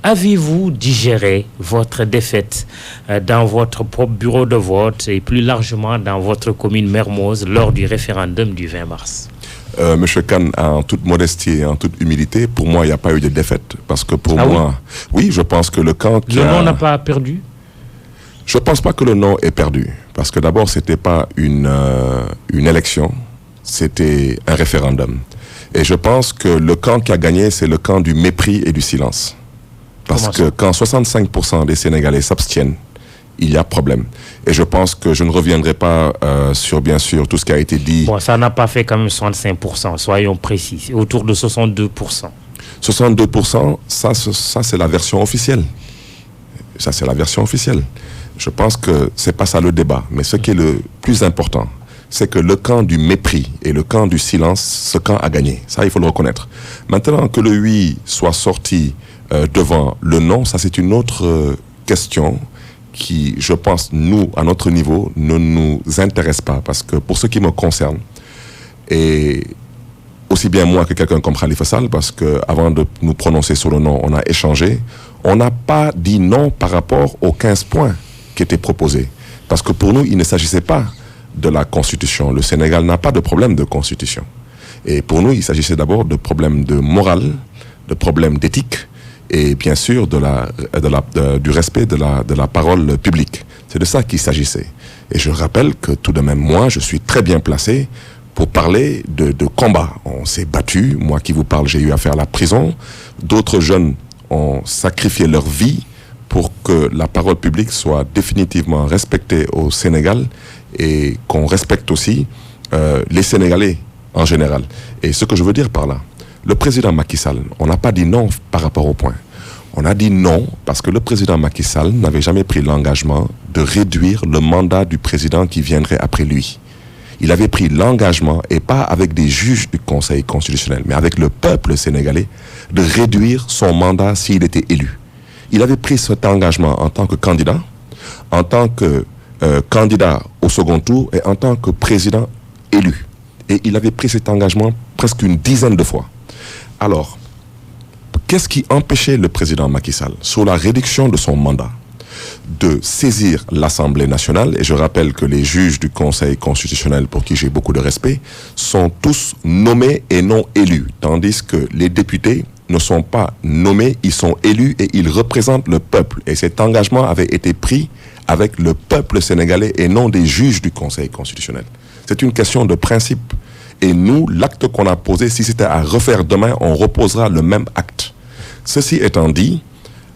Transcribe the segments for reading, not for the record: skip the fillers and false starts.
Avez-vous digéré votre défaite dans votre propre bureau de vote et plus largement dans votre commune Mermoz lors du référendum du 20 mars? Monsieur Khan, en toute modestie et en toute humilité, pour moi, il n'y a pas eu de défaite. Parce que pour moi, oui, je pense que le camp Le non n'a pas perdu? Je ne pense pas que le non est perdu. Parce que d'abord, ce n'était pas une élection, c'était un référendum. Et je pense que le camp qui a gagné, c'est le camp du mépris et du silence. Parce que quand 65% des Sénégalais s'abstiennent, il y a problème. Et je pense que je ne reviendrai pas sur, bien sûr, tout ce qui a été dit. Bon, ça n'a pas fait quand même 65%, soyons précis. C'est autour de 62%. 62%, ça c'est la version officielle. Ça, c'est la version officielle. Je pense que ce n'est pas ça le débat. Mais ce qui est le plus important, c'est que le camp du mépris et le camp du silence, ce camp a gagné. Ça, il faut le reconnaître. Maintenant que le oui soit sorti devant le non, ça c'est une autre question qui, je pense, nous, à notre niveau, ne nous intéresse pas. Parce que pour ce qui me concerne, et aussi bien moi que quelqu'un comme Khalifa Sall, parce qu'avant de nous prononcer sur le non, on a échangé, on n'a pas dit non par rapport aux 15 points qui étaient proposés. Parce que pour nous, il ne s'agissait pas de la Constitution. Le Sénégal n'a pas de problème de Constitution. Et pour nous, il s'agissait d'abord de problèmes de morale, de problèmes d'éthique, et bien sûr du respect de la parole publique. C'est de ça qu'il s'agissait. Et je rappelle que tout de même, moi, je suis très bien placé pour parler de combat. On s'est battu. Moi qui vous parle, j'ai eu à faire la prison. D'autres jeunes ont sacrifié leur vie pour que la parole publique soit définitivement respectée au Sénégal et qu'on respecte aussi les Sénégalais en général. Et ce que je veux dire par là, le président Macky Sall, on n'a pas dit non par rapport au point. On a dit non parce que le président Macky Sall n'avait jamais pris l'engagement de réduire le mandat du président qui viendrait après lui. Il avait pris l'engagement, et pas avec des juges du Conseil constitutionnel, mais avec le peuple sénégalais, de réduire son mandat s'il était élu. Il avait pris cet engagement en tant que candidat au second tour et en tant que président élu. Et il avait pris cet engagement presque une dizaine de fois. Alors, qu'est-ce qui empêchait le président Macky Sall, sur la réduction de son mandat, de saisir l'Assemblée nationale? Et je rappelle que les juges du Conseil constitutionnel, pour qui j'ai beaucoup de respect, sont tous nommés et non élus, tandis que les députés ne sont pas nommés, ils sont élus et ils représentent le peuple. Et cet engagement avait été pris avec le peuple sénégalais et non des juges du Conseil constitutionnel. C'est une question de principe. Et nous, l'acte qu'on a posé, si c'était à refaire demain, on reposera le même acte. Ceci étant dit,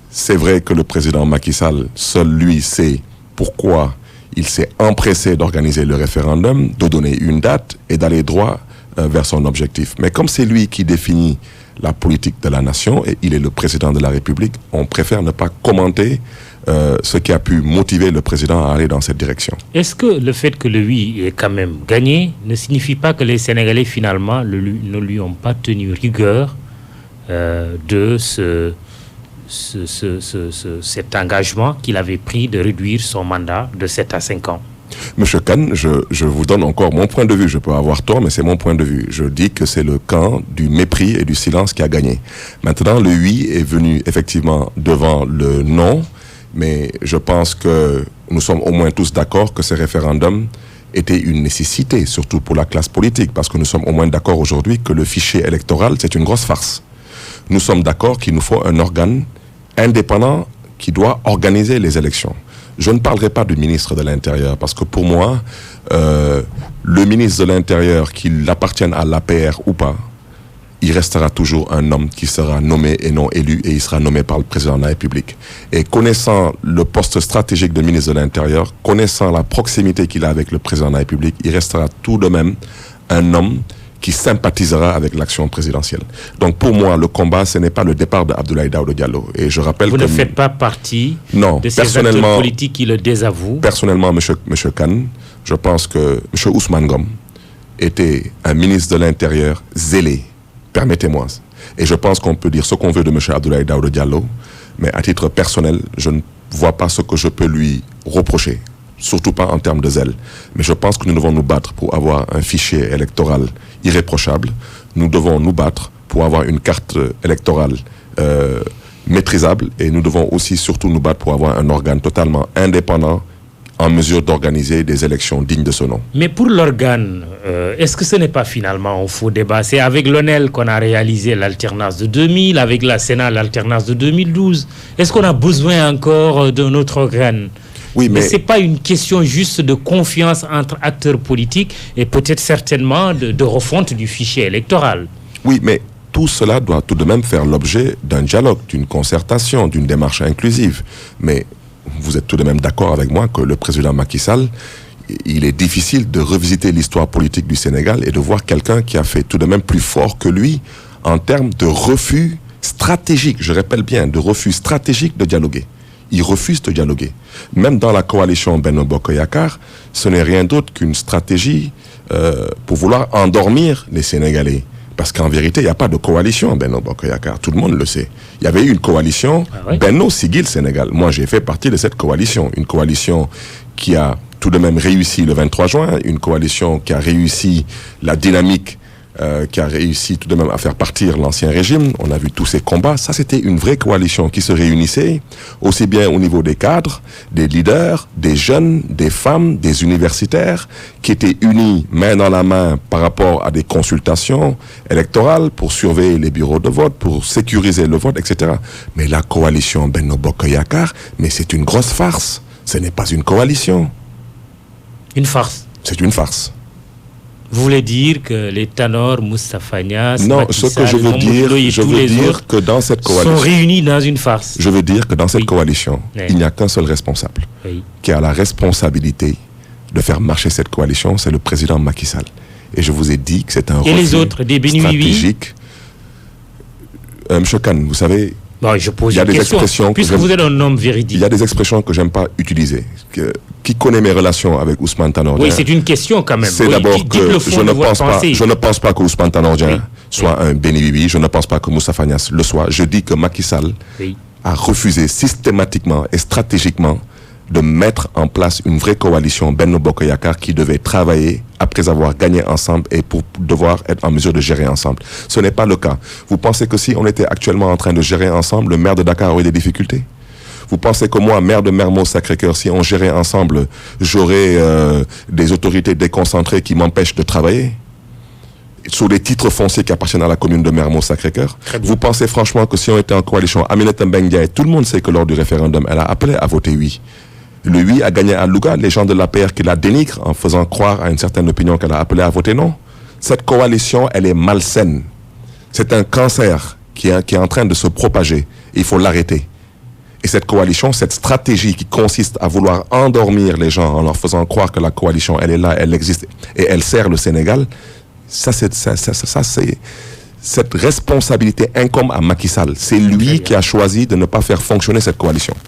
c'est vrai que le président Macky Sall, seul lui, sait pourquoi il s'est empressé d'organiser le référendum, de donner une date et d'aller droit vers son objectif. Mais comme c'est lui qui définit la politique de la nation et il est le président de la République, on préfère ne pas commenter ce qui a pu motiver le président à aller dans cette direction. Est-ce que le fait que le oui ait quand même gagné ne signifie pas que les Sénégalais finalement ne lui ont pas tenu rigueur de cet engagement qu'il avait pris de réduire son mandat de 7 à 5 ans? Monsieur Khan, je vous donne encore mon point de vue. Je peux avoir tort, mais c'est mon point de vue. Je dis que c'est le camp du mépris et du silence qui a gagné. Maintenant, le oui est venu effectivement devant le non, mais je pense que nous sommes au moins tous d'accord que ce référendum était une nécessité, surtout pour la classe politique, parce que nous sommes au moins d'accord aujourd'hui que le fichier électoral, c'est une grosse farce. Nous sommes d'accord qu'il nous faut un organe indépendant qui doit organiser les élections. Je ne parlerai pas du ministre de l'Intérieur, parce que pour moi, le ministre de l'Intérieur, qu'il appartienne à l'APR ou pas, il restera toujours un homme qui sera nommé et non élu, et il sera nommé par le président de la République. Et connaissant le poste stratégique de ministre de l'Intérieur, connaissant la proximité qu'il a avec le président de la République, il restera tout de même un homme qui sympathisera avec l'action présidentielle. Donc pour moi, le combat, ce n'est pas le départ d'Abdoulaye Daouda Diallo. Et je rappelle Vous ne faites pas partie de ces acteurs politiques qui le désavouent? Personnellement, monsieur Khan, je pense que M. Ousmane Ngom était un ministre de l'Intérieur zélé. Permettez-moi. Et je pense qu'on peut dire ce qu'on veut de M. Abdoulaye Daouda Diallo, mais à titre personnel, je ne vois pas ce que je peux lui reprocher. Surtout pas en termes de zèle. Mais je pense que nous devons nous battre pour avoir un fichier électoral irréprochable. Nous devons nous battre pour avoir une carte électorale maîtrisable et nous devons aussi surtout nous battre pour avoir un organe totalement indépendant en mesure d'organiser des élections dignes de ce nom. Mais pour l'organe, est-ce que ce n'est pas finalement un faux débat? C'est avec l'ONEL qu'on a réalisé l'alternance de 2000, avec la Sénat l'alternance de 2012. Est-ce qu'on a besoin encore d'un autre organe? Oui, mais ce n'est pas une question juste de confiance entre acteurs politiques et peut-être certainement de refonte du fichier électoral. Oui, mais tout cela doit tout de même faire l'objet d'un dialogue, d'une concertation, d'une démarche inclusive. Mais vous êtes tout de même d'accord avec moi que le président Macky Sall, il est difficile de revisiter l'histoire politique du Sénégal et de voir quelqu'un qui a fait tout de même plus fort que lui en termes de refus stratégique, je répète bien, de refus stratégique de dialoguer. Il refuse de dialoguer. Même dans la coalition Benno Bokk Yakaar, ce n'est rien d'autre qu'une stratégie pour vouloir endormir les Sénégalais. Parce qu'en vérité, il n'y a pas de coalition Benno Bokk Yakaar. Tout le monde le sait. Il y avait eu une coalition Benno Siggil Sénégal. Moi, j'ai fait partie de cette coalition. Une coalition qui a tout de même réussi le 23 juin. Une coalition qui a réussi la dynamique, qui a réussi tout de même à faire partir l'ancien régime. On a vu tous ces combats. Ça, c'était une vraie coalition qui se réunissait aussi bien au niveau des cadres, des leaders, des jeunes, des femmes, des universitaires, qui étaient unis main dans la main par rapport à des consultations électorales pour surveiller les bureaux de vote, pour sécuriser le vote, etc. Mais la coalition Benno Bokk Yakaar, mais c'est une grosse farce. Ce n'est pas une coalition. Une farce. C'est une farce. Vous voulez dire que les Tanor, Moustapha Niasse, non, Macky ce que Sall, je veux dire, tous les autres que dans cette coalition, sont réunis dans une farce. Je veux dire que dans cette coalition, Oui. il n'y a qu'un seul responsable qui a la responsabilité de faire marcher cette coalition, c'est le président Macky Sall. Et je vous ai dit que c'est un refus les autres, des stratégique. Monsieur Khan, vous savez, bon, je pose il y a une des question, expressions puisque vous êtes un homme véridique. Il y a des expressions que j'aime pas utiliser. Qui connaît mes relations avec Ousmane Tanor Dieng? Oui, c'est une question quand même. C'est d'abord que je ne pense pas que Ousmane Tanor Dieng soit un béni-bibi. Je ne pense pas que Moustapha Niasse le soit. Je dis que Macky Sall a refusé systématiquement et stratégiquement de mettre en place une vraie coalition Benno Bokk Yakaar qui devait travailler après avoir gagné ensemble et pour devoir être en mesure de gérer ensemble. Ce n'est pas le cas. Vous pensez que si on était actuellement en train de gérer ensemble, le maire de Dakar aurait des difficultés? Vous pensez que moi, maire de Mermoz Sacré-Cœur, si on gérait ensemble, j'aurais des autorités déconcentrées qui m'empêchent de travailler sur les titres fonciers qui appartiennent à la commune de Mermoz Sacré-Cœur? Vous pensez franchement que si on était en coalition, Aminata Mbengue Ndiaye, tout le monde sait que lors du référendum, elle a appelé à voter oui. Le oui a gagné à Louga, les gens de l'APR qui la dénigrent en faisant croire à une certaine opinion qu'elle a appelé à voter non. Cette coalition, elle est malsaine. C'est un cancer qui est en train de se propager. Il faut l'arrêter. Et cette coalition, cette stratégie qui consiste à vouloir endormir les gens en leur faisant croire que la coalition, elle est là, elle existe et elle sert le Sénégal, cette responsabilité incombe à Macky Sall. C'est lui qui a choisi de ne pas faire fonctionner cette coalition.